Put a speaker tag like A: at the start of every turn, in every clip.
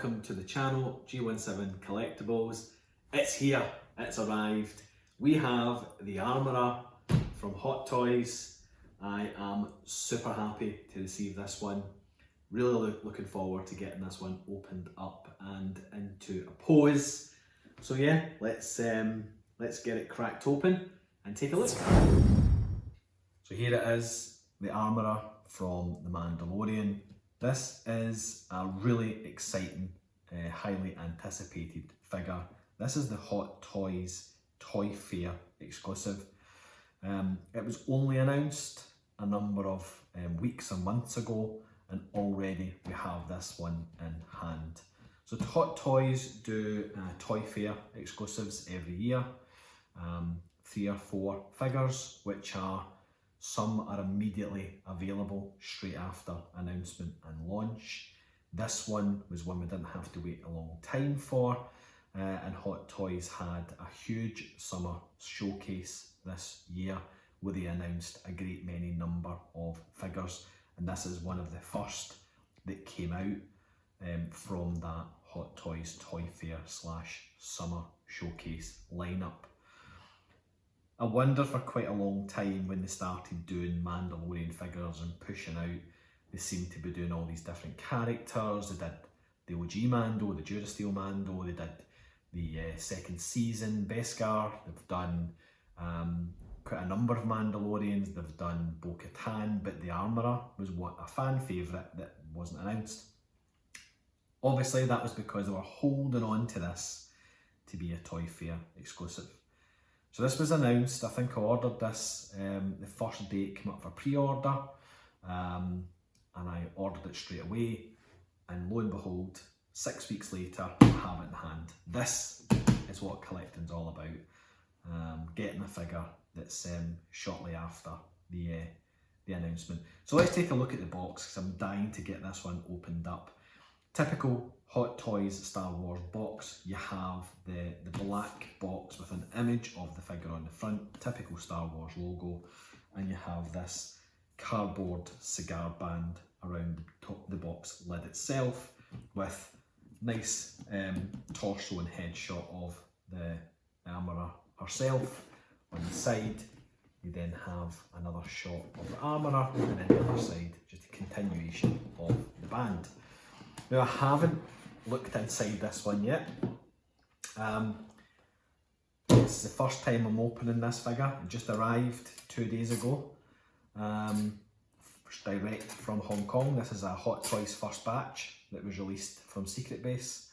A: welcome to the channel, G17 Collectibles. It's here, it's arrived. We have the Armourer from Hot Toys. I am super happy to receive this one. Really looking forward to getting this one opened up and into a pose. So yeah, let's get it cracked open and take a look. So here it is, the Armourer from the Mandalorian. This is a really exciting, highly anticipated figure. This is the Hot Toys Toy Fair exclusive. It was only announced a number of weeks and months ago, and already we have this one in hand. So Hot Toys do Toy Fair exclusives every year. 3 or 4 figures, which some are immediately available straight after announcement and launch. This one was one we didn't have to wait a long time for, and Hot Toys had a huge summer showcase this year where they announced a great many number of figures, and this is one of the first that came out from that Hot Toys Toy Fair / summer showcase lineup. I wonder for quite a long time when they started doing Mandalorian figures and pushing out, they seemed to be doing all these different characters. They did the OG Mando, the Durasteel Mando, they did the second season Beskar, they've done quite a number of Mandalorians, they've done Bo-Katan, but the Armourer was a fan favourite that wasn't announced. Obviously that was because they were holding on to this to be a Toy Fair exclusive. So this was announced, I think I ordered this, the first date came up for pre-order, and I ordered it straight away, and lo and behold, 6 weeks later, I have it in hand. This is what collecting's all about, getting a figure that's shortly after the announcement. So let's take a look at the box, because I'm dying to get this one opened up. Typical Hot Toys Star Wars box, you have the black box with an image of the figure on the front, typical Star Wars logo, and you have this cardboard cigar band around the box lid itself with nice torso and head shot of the Armourer herself. On the side you then have another shot of the Armourer, and then the other side just a continuation of the band. Now I haven't looked inside this one yet. This is the first time I'm opening this figure. It just arrived 2 days ago, direct from Hong Kong. This is a Hot Toys first batch that was released from Secret Base,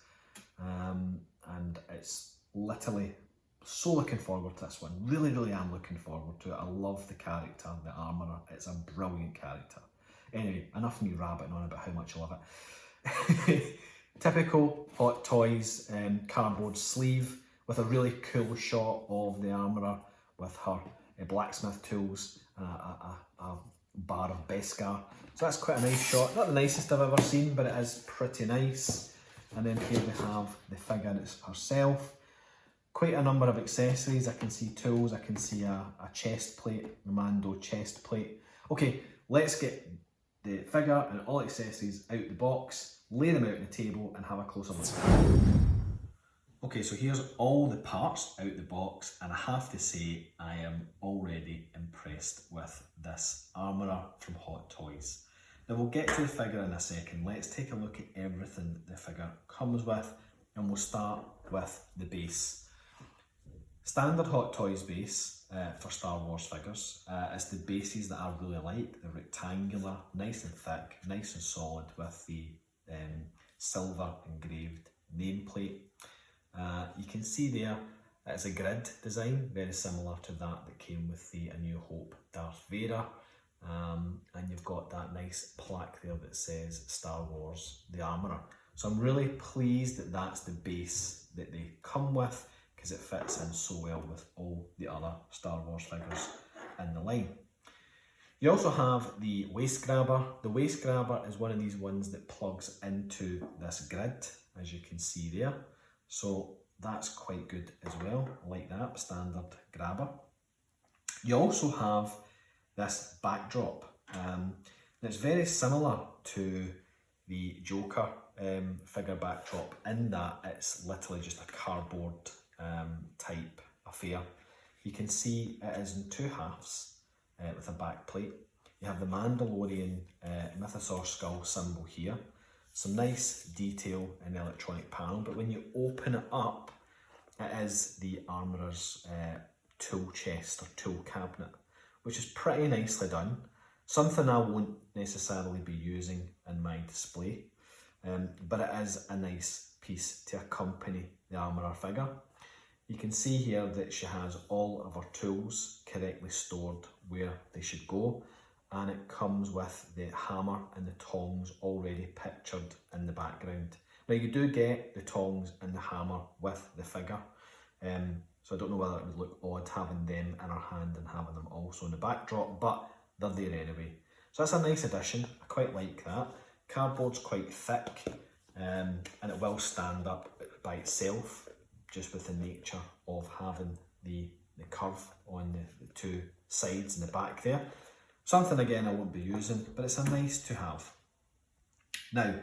A: and it's literally so looking forward to this one. Really am looking forward to it. I love the character, the Armourer. It's a brilliant character. Anyway, enough of me rabbiting on about how much I love it. Typical Hot Toys cardboard sleeve with a really cool shot of the Armourer with her blacksmith tools and a bar of Beskar. So that's quite a nice shot. Not the nicest I've ever seen, but it is pretty nice. And then here we have the figure herself. Quite a number of accessories. I can see tools, I can see a chest plate, the Mando chest plate. Okay, let's get the figure and all accessories out the box, lay them out on the table and have a closer look. Okay, so here's all the parts out the box, and I have to say I am already impressed with this Armourer from Hot Toys. Now we'll get to the figure in a second. Let's take a look at everything the figure comes with, and we'll start with the base. Standard Hot Toys base for Star Wars figures is the bases that I really like. They're rectangular, nice and thick, nice and solid with the silver engraved nameplate. You can see there it's a grid design, very similar to that came with the A New Hope Darth Vader. And you've got that nice plaque there that says Star Wars the Armourer. So I'm really pleased that that's the base that they come with, because it fits in so well with all the other Star Wars figures in the line. You also have the waist grabber. The waist grabber is one of these ones that plugs into this grid, as you can see there. So that's quite good as well, I like that, standard grabber. You also have this backdrop. It's very similar to the Joker figure backdrop in that it's literally just a cardboard type affair. You can see it is in two halves with a back plate. You have the Mandalorian mythosaur skull symbol here. Some nice detail in the electronic panel, but when you open it up, it is the armourer's tool chest or tool cabinet, which is pretty nicely done. Something I won't necessarily be using in my display, but it is a nice piece to accompany the armourer figure. You can see here that she has all of her tools correctly stored where they should go, and it comes with the hammer and the tongs already pictured in the background. Now you do get the tongs and the hammer with the figure, so I don't know whether it would look odd having them in our hand and having them also in the backdrop, but they're there anyway. So that's a nice addition, I quite like that. Cardboard's quite thick, and it will stand up by itself, just with the nature of having the curve on the two sides and the back there. Something again I won't be using, but it's a nice to have. Now,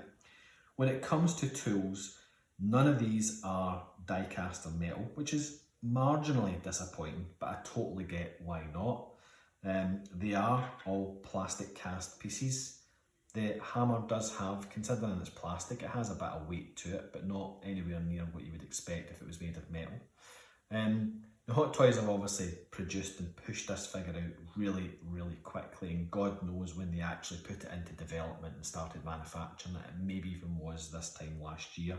A: when it comes to tools, none of these are die-cast or metal, which is marginally disappointing, but I totally get why not. They are all plastic cast pieces. The hammer does have, considering it's plastic, it has a bit of weight to it, but not anywhere near what you would expect if it was made of metal. The Hot Toys have obviously produced and pushed this figure out really, really quickly, and God knows when they actually put it into development and started manufacturing it. It maybe even was this time last year.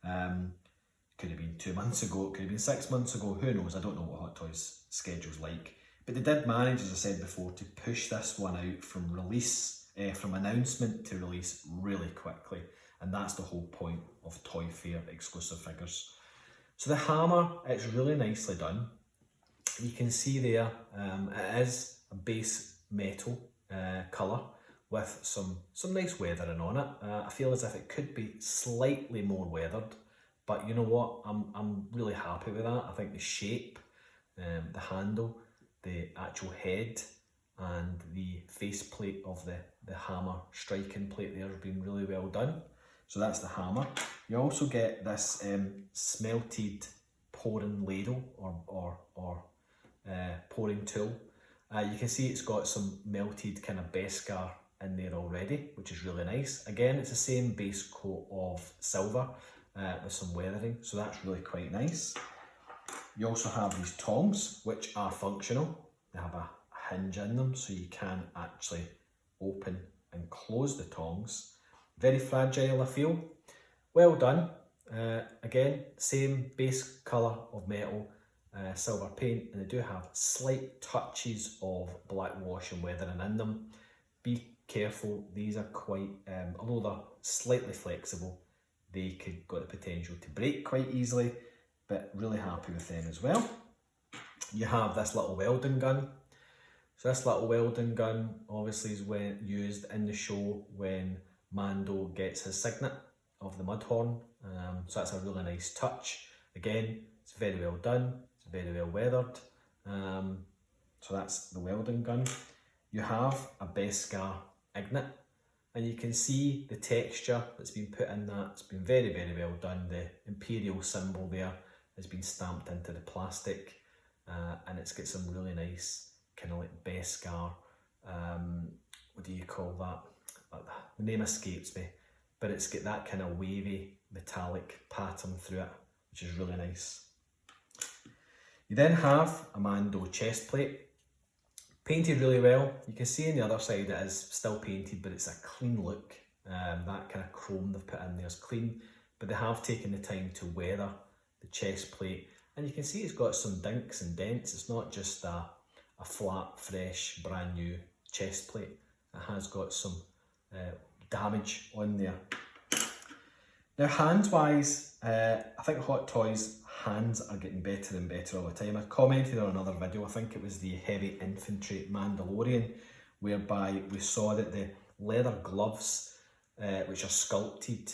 A: Could have been 2 months ago, it could have been 6 months ago, who knows? I don't know what Hot Toys' schedule's like. But they did manage, as I said before, to push this one out from release, from announcement to release really quickly. And that's the whole point of Toy Fair exclusive figures. So the hammer, it's really nicely done. You can see there, it is a base metal colour with some nice weathering on it. I feel as if it could be slightly more weathered, but you know what, I'm really happy with that. I think the shape, the handle, the actual head and the faceplate of the hammer striking plate there have been really well done. So that's the hammer. You also get this smelted pouring ladle or pouring tool. You can see it's got some melted kind of Beskar in there already, which is really nice. Again, it's the same base coat of silver with some weathering, so that's really quite nice. You also have these tongs, which are functional. They have a hinge in them, so you can actually open and close the tongs. Very fragile, I feel. Well done. Again, same base colour of metal, silver paint, and they do have slight touches of black wash and weathering in them. Be careful, these are quite, although they're slightly flexible, they could got the potential to break quite easily, but really happy with them as well. You have this little welding gun. So this little welding gun obviously is used in the show when Mando gets his signet of the Mudhorn, so that's a really nice touch. Again, it's very well done, it's very well weathered, so that's the welding gun. You have a Beskar Ignet, and you can see the texture that's been put in that. It's been very, very well done. The Imperial symbol there has been stamped into the plastic, and it's got some really nice kind of like Beskar, what do you call that? The name escapes me, but it's got that kind of wavy metallic pattern through it, which is really nice. You then have a Mando chest plate, painted really well. You can see on the other side it is still painted, but it's a clean look. That kind of chrome they've put in there is clean, but they have taken the time to weather the chest plate, and you can see it's got some dinks and dents. It's not just a flat, fresh, brand new chest plate. It has got some damage on there. Now, hands wise, I think Hot Toys hands are getting better and better all the time. I commented on another video, I think it was the Heavy Infantry Mandalorian, whereby we saw that the leather gloves, which are sculpted,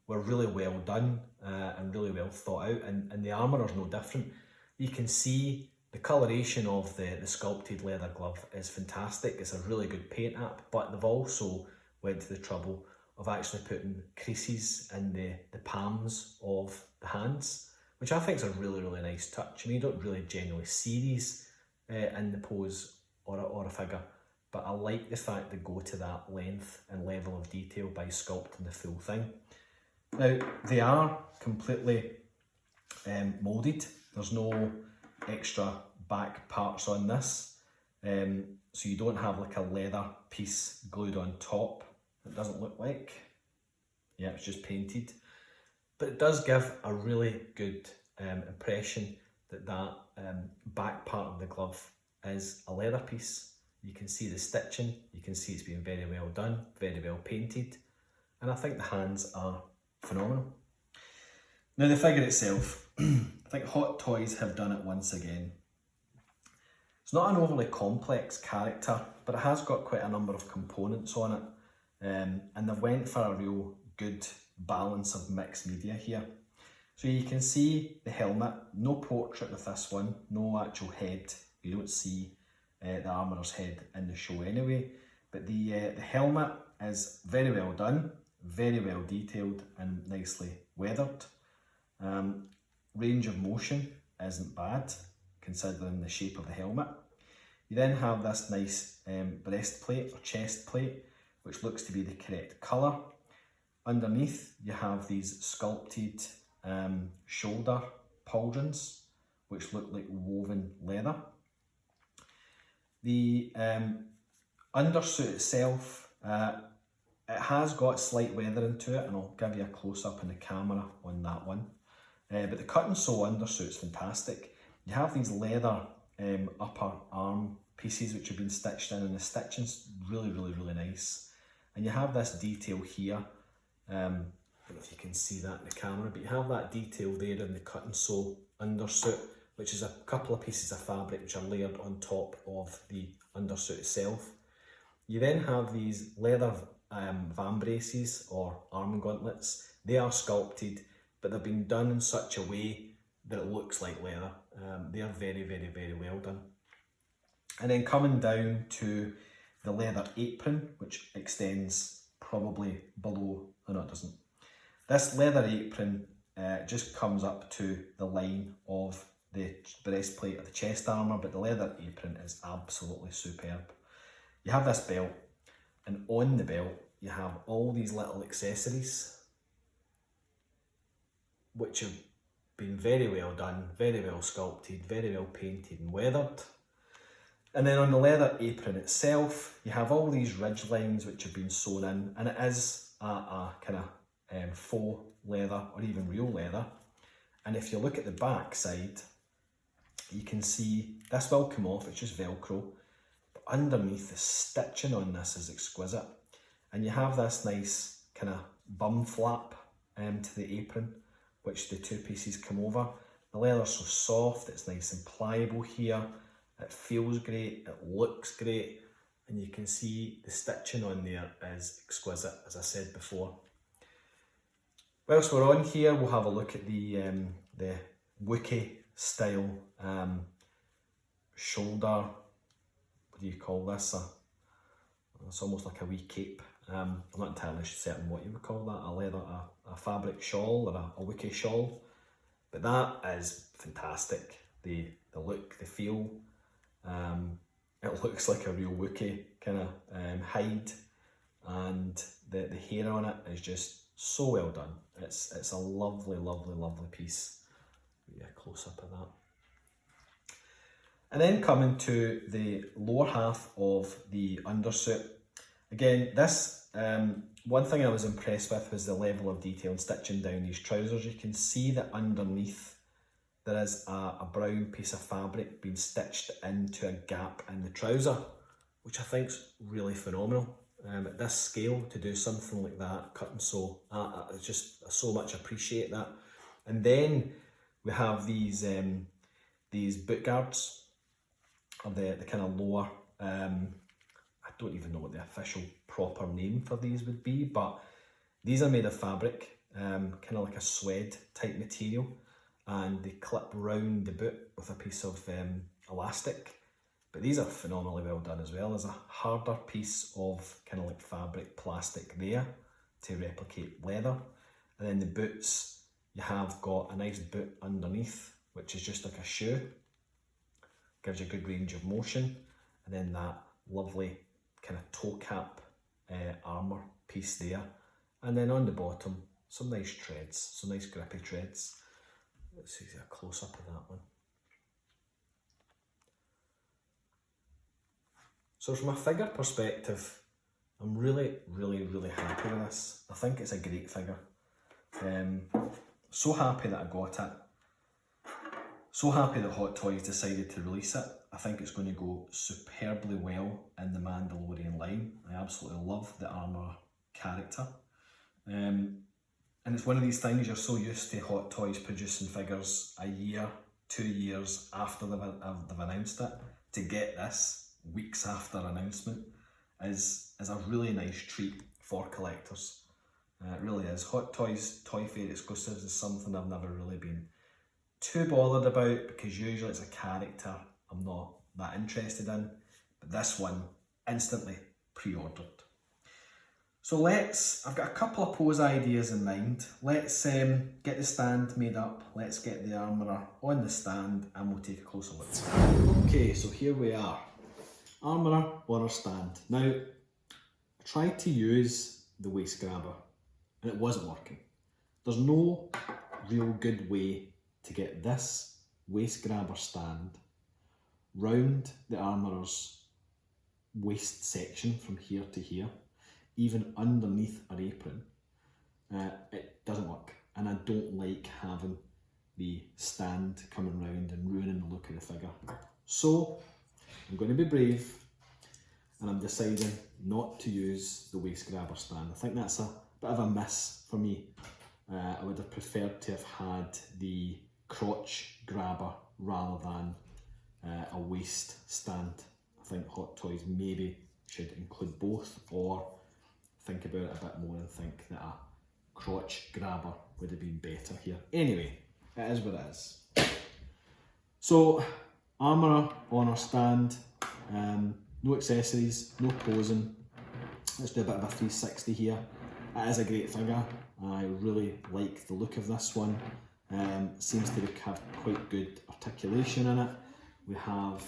A: were really well done and really well thought out, and the armour is no different. You can see the coloration of the sculpted leather glove is fantastic. It's a really good paint app, but they've also went to the trouble of actually putting creases in the palms of the hands, which I think is a really, really nice touch. I mean, you don't really generally see these in the pose or a figure, but I like the fact they go to that length and level of detail by sculpting the full thing. Now, they are completely moulded. There's no extra back parts on this, so you don't have like a leather piece glued on top. It doesn't look like. Yeah, it's just painted. But it does give a really good impression that back part of the glove is a leather piece. You can see the stitching, you can see it's been very well done, very well painted, and I think the hands are phenomenal. Now the figure itself, I think Hot Toys have done it once again. It's not an overly complex character, but it has got quite a number of components on it, and they've went for a real good balance of mixed media here. So you can see the helmet, no portrait with this one, no actual head. You don't see the armourer's head in the show anyway, but the helmet is very well done, very well detailed and nicely weathered. Range of motion isn't bad considering the shape of the helmet. You then have this nice breastplate or chest plate, which looks to be the correct colour. Underneath you have these sculpted shoulder pauldrons, which look like woven leather. The undersuit itself, it has got slight weathering to it, and I'll give you a close-up in the camera on that one. But the cut and sew undersuit's fantastic. You have these leather upper arm pieces which have been stitched in, and the stitching's really, really, really nice. And you have this detail here. I don't know if you can see that in the camera, but you have that detail there in the cut and sew undersuit, which is a couple of pieces of fabric which are layered on top of the undersuit itself. You then have these leather vambraces or arm gauntlets. They are sculpted, but they've been done in such a way that it looks like leather. They are very, very, very well done. And then coming down to the leather apron, which extends probably below, no it doesn't. This leather apron just comes up to the line of the breastplate of the chest armour, but the leather apron is absolutely superb. You have this belt, and on the belt you have all these little accessories which have been very well done, very well sculpted, very well painted and weathered. And then on the leather apron itself, you have all these ridge lines which have been sewn in, and it is a kind of faux leather or even real leather. And if you look at the back side, you can see this will come off, it's just Velcro, but underneath the stitching on this is exquisite. And you have this nice kind of bum flap to the apron, which the two pieces come over. The leather's so soft, it's nice and pliable here. It feels great, it looks great, and you can see the stitching on there is exquisite, as I said before. Whilst we're on here, we'll have a look at the Wookiee style shoulder, what do you call this? It's almost like a wee cape. I'm not entirely certain what you would call that, a fabric shawl or a Wookiee shawl, but that is fantastic. The look, the feel. It looks like a real Wookiee kind of hide, and the hair on it is just so well done. It's a lovely, lovely, lovely piece. Get a close up of that. And then coming to the lower half of the undersuit. Again, this one thing I was impressed with was the level of detail and stitching down these trousers. You can see that underneath there is a brown piece of fabric being stitched into a gap in the trouser, which I think is really phenomenal. At this scale, to do something like that, cut and sew, I so much appreciate that. And then we have these boot guards, or the kind of lower, I don't even know what the official proper name for these would be, but these are made of fabric, kind of like a suede type material, and they clip round the boot with a piece of elastic. But these are phenomenally well done as well. There's a harder piece of kind of like fabric plastic there, to replicate leather. And then the boots, you have got a nice boot underneath, which is just like a shoe. Gives you a good range of motion. And then that lovely kind of toe cap armour piece there. And then on the bottom, some nice treads, some nice grippy treads. Let's see a close up of that one. So from a figure perspective, I'm really happy with this. I think it's a great figure. So happy that I got it. So happy that Hot Toys decided to release it. I think it's going to go superbly well in the Mandalorian line. I absolutely love the armour character. And it's one of these things, you're so used to Hot Toys producing figures a year, 2 years after they've announced it. To get this weeks after announcement is a really nice treat for collectors. It really is. Hot Toys Toy Fair exclusives is something I've never really been too bothered about, because usually it's a character I'm not that interested in, but this one instantly pre-ordered. So I've got a couple of pose ideas in mind. Let's get the stand made up, let's get the armourer on the stand, and we'll take a closer look. Okay, so here we are. Armourer on our stand. Now, I tried to use the waist grabber and it wasn't working. There's no real good way to get this waist grabber stand round the armourer's waist section from here to here, even underneath our apron. It doesn't work, and I don't like having the stand coming round and ruining the look of the figure. So I'm going to be brave, and I'm deciding not to use the waist grabber stand. I think that's a bit of a miss for me. I would have preferred to have had the crotch grabber rather than a waist stand. I think Hot Toys maybe should include both, or think about it a bit more and think that a crotch grabber would have been better here. Anyway, it is what it is. So, armourer on our stand, no accessories, no posing. Let's do a bit of a 360 here. It is a great figure. I really like the look of this one. Seems to have quite good articulation in it. We have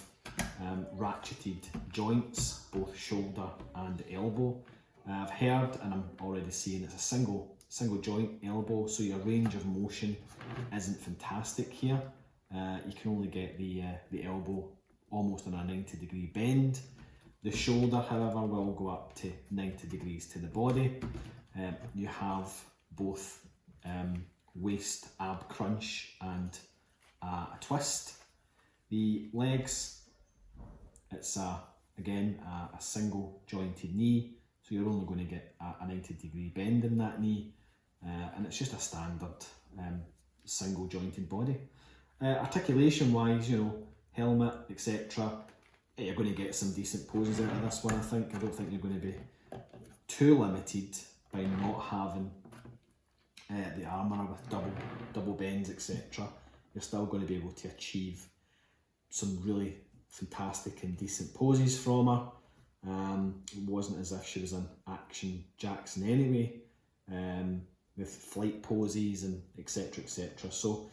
A: ratcheted joints, both shoulder and elbow. I've heard, and I'm already seeing, it's a single joint elbow, so your range of motion isn't fantastic here. You can only get the elbow almost on a 90-degree bend. The shoulder, however, will go up to 90 degrees to the body. You have both waist ab crunch and a twist. The legs, it's again a single jointed knee, so you're only going to get a 90-degree bend in that knee, and it's just a standard single jointed body. Articulation wise, helmet, etc., you're going to get some decent poses out of this one. I don't think you're going to be too limited by not having the armourer with double bends, etc. You're still going to be able to achieve some really fantastic and decent poses from her. It wasn't as if she was an Action Jackson anyway, with flight poses and etc. etc. So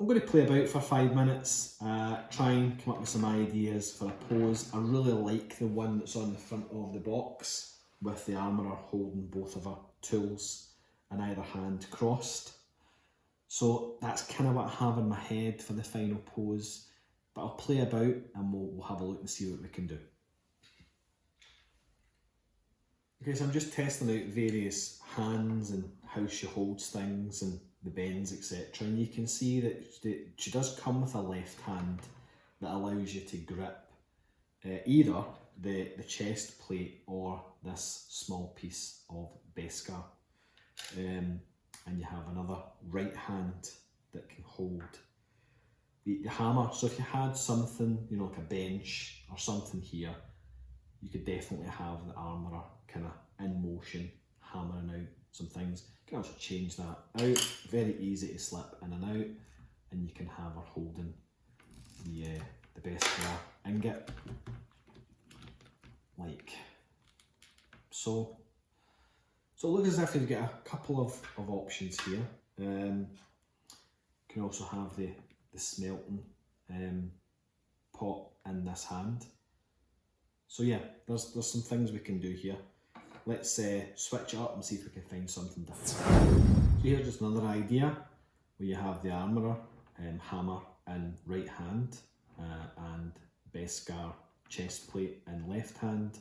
A: I'm going to play about for 5 minutes, try and come up with some ideas for a pose. I really like the one that's on the front of the box with the armourer holding both of her tools in either hand crossed. So that's kind of what I have in my head for the final pose, but I'll play about and we'll have a look and see what we can do. Okay, so I'm just testing out various hands and how she holds things and the bends, etc. And you can see that she does come with a left hand that allows you to grip either the chest plate or this small piece of Beskar. And you have another right hand that can hold the hammer. So if you had something, like a bench or something here, you could definitely have the armourer kind of in motion, hammering out some things. You can also change that out, very easy to slip in and out, and you can have her holding the Beskar ingot, like so. So it looks as if you've got a couple of options here. You can also have the smelting pot in this hand. So yeah, there's some things we can do here. Let's switch it up and see if we can find something different. So here's just another idea where you have the armourer hammer in right hand and Beskar chest plate in left hand.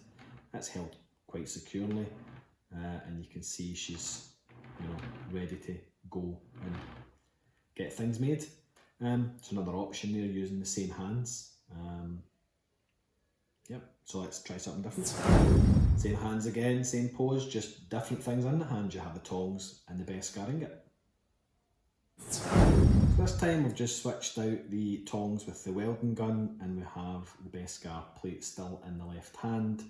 A: That's held quite securely, and you can see she's ready to go and get things made. It's another option there using the same hands. Yep, so let's try something different. Same hands again, same pose, just different things in the hand. You have the tongs and the Beskar ingot. So this time we've just switched out the tongs with the welding gun, and we have the Beskar plate still in the left hand.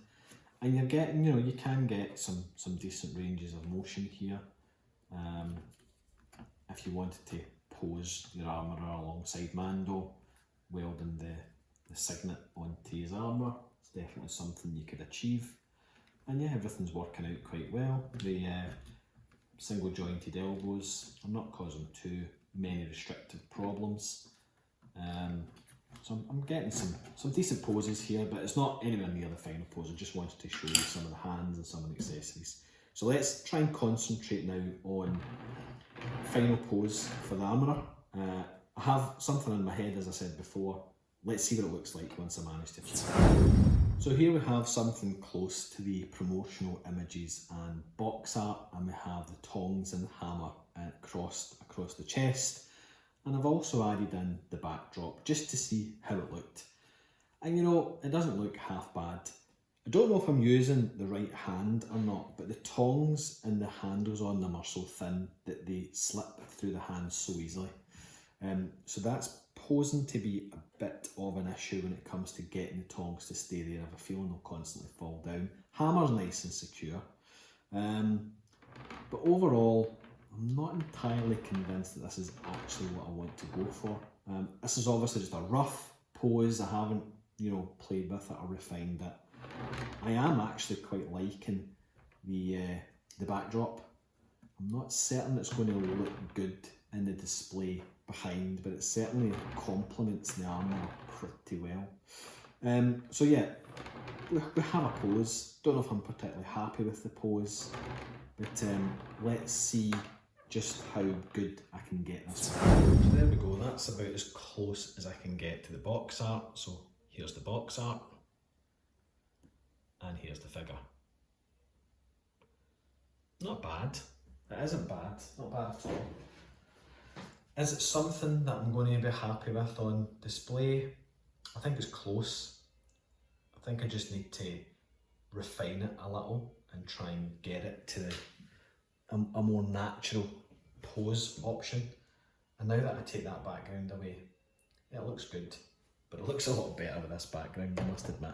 A: And you're getting, you can get some decent ranges of motion here. If you wanted to pose your armourer alongside Mando, welding the signet onto his armour, it's definitely something you could achieve. And yeah, everything's working out quite well. The single jointed elbows are not causing too many restrictive problems. So I'm getting some decent poses here, but it's not anywhere near the final pose. I just wanted to show you some of the hands and some of the accessories. So let's try and concentrate now on final pose for the armourer. I have something in my head, as I said before. Let's see what it looks like once I manage to achieve it. So here we have something close to the promotional images and box art, and we have the tongs and hammer across the chest. And I've also added in the backdrop just to see how it looked. And it doesn't look half bad. I don't know if I'm using the right hand or not, but the tongs and the handles on them are so thin that they slip through the hands so easily. So that's posing to be a bit of an issue when it comes to getting the tongs to stay there. I have a feeling they'll constantly fall down. Hammer's nice and secure. But overall, I'm not entirely convinced that this is actually what I want to go for. This is obviously just a rough pose. I haven't, played with it or refined it. I am actually quite liking the backdrop. I'm not certain it's going to look good in the display behind, but it certainly complements the armour pretty well. So yeah, we have a pose. Don't know if I'm particularly happy with the pose, but let's see just how good I can get this. So there we go, that's about as close as I can get to the box art. So here's the box art, and here's the figure. Not bad. It isn't bad, not bad at all. Is it something that I'm going to be happy with on display? I think it's close. I think I just need to refine it a little and try and get it to a more natural pose option. And now that I take that background away, it looks good, but it looks a lot better with this background, I must admit.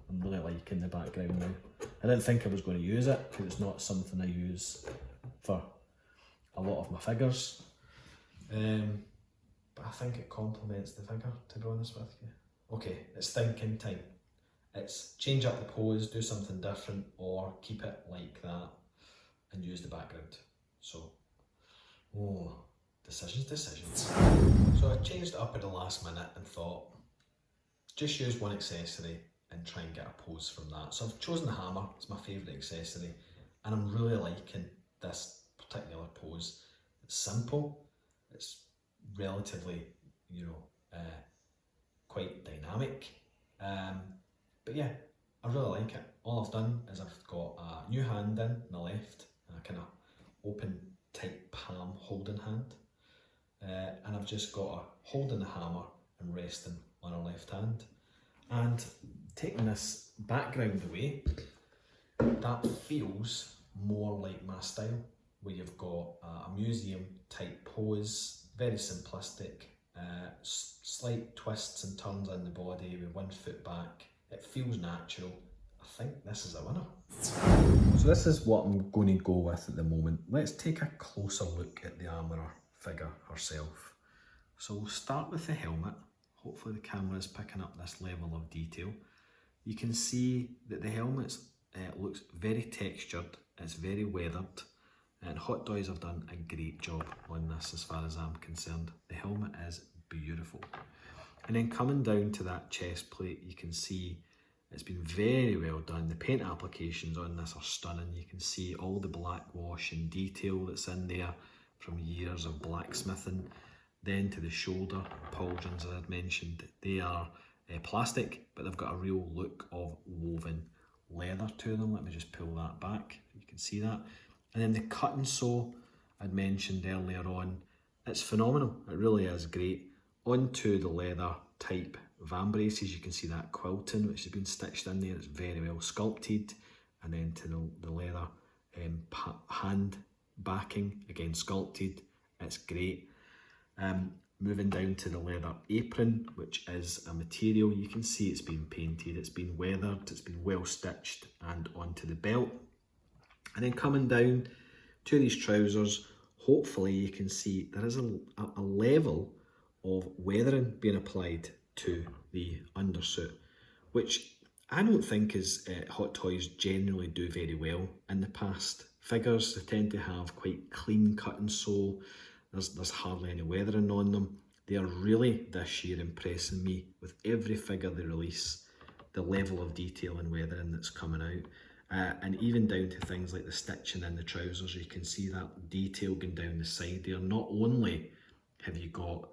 A: I'm really liking the background now. I didn't think I was going to use it because it's not something I use for a lot of my figures. But I think it complements the figure, to be honest with you. Okay, it's thinking time. It's change up the pose, do something different, or keep it like that and use the background. So, decisions. So I changed it up at the last minute and thought, just use one accessory and try and get a pose from that. So I've chosen the hammer, it's my favourite accessory, and I'm really liking this particular pose. It's simple, it's relatively, quite dynamic, but yeah, I really like it. All I've done is I've got a new hand in the left, and a kind of open, tight palm holding hand, and I've just got a holding the hammer and resting on her left hand. And taking this background away, that feels more like my style, where you've got a museum type pose, very simplistic, slight twists and turns in the body with 1 foot back. It feels natural. I think this is a winner. So this is what I'm going to go with at the moment. Let's take a closer look at the armourer figure herself. So we'll start with the helmet. Hopefully the camera is picking up this level of detail. You can see that the helmet looks very textured it's very weathered, and Hot Toys have done a great job on this as far as I'm concerned. The helmet is beautiful. And then coming down to that chest plate, you can see it's been very well done. The paint applications on this are stunning. You can see all the black wash and detail that's in there from years of blacksmithing. Then to the shoulder pauldrons, as I'd mentioned, they are plastic, but they've got a real look of woven leather to them. Let me just pull that back, you can see that. And then the cut and sew I'd mentioned earlier on, it's phenomenal, it really is great. Onto the leather type vambraces, you can see that quilting which has been stitched in there, it's very well sculpted. And then to the leather hand backing, again sculpted, it's great. Moving down to the leather apron, which is a material, you can see it's been painted, it's been weathered, it's been well stitched, and onto the belt. And then coming down to these trousers, hopefully you can see there is a level of weathering being applied to the undersuit, which I don't think is Hot Toys generally do very well in the past. Figures, they tend to have quite clean cut and sew. There's hardly any weathering on them. They are really this year impressing me with every figure they release, the level of detail and weathering that's coming out. And even down to things like the stitching in the trousers, you can see that detail going down the side there. Not only have you got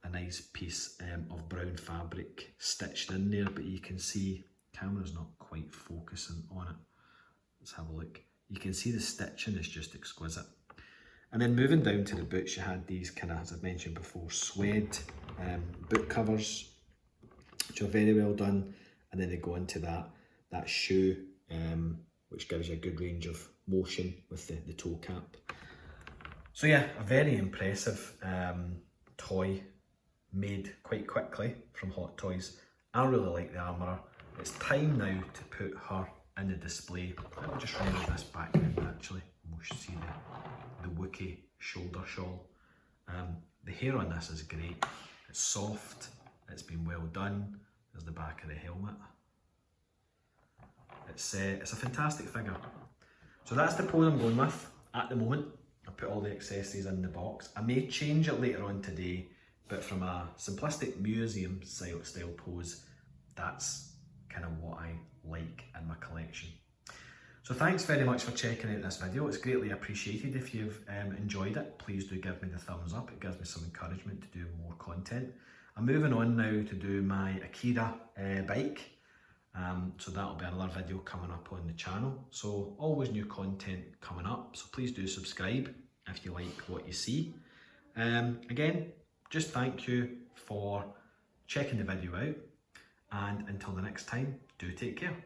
A: a nice piece of brown fabric stitched in there, but you can see, camera's not quite focusing on it. Let's have a look. You can see the stitching is just exquisite. And then moving down to the boots, you had these kind of, as I've mentioned before, suede boot covers, which are very well done. And then they go into that shoe, which gives you a good range of motion with the toe cap. So yeah, a very impressive toy made quite quickly from Hot Toys. I really like the Armourer. It's time now to put her in the display. Let me just remove this background actually, and we'll see the Wookiee shoulder shawl. The hair on this is great. It's soft, it's been well done. There's the back of the helmet. It's a fantastic figure. So that's the pose I'm going with at the moment. I put all the accessories in the box. I may change it later on today, but from a simplistic museum style pose, that's kind of what I like in my collection. So thanks very much for checking out this video. It's greatly appreciated. If you've enjoyed it, please do give me the thumbs up. It gives me some encouragement to do more content. I'm moving on now to do my Akira bike. So that'll be another video coming up on the channel. So always new content coming up. So please do subscribe if you like what you see. Again, just thank you for checking the video out. And until the next time, do take care.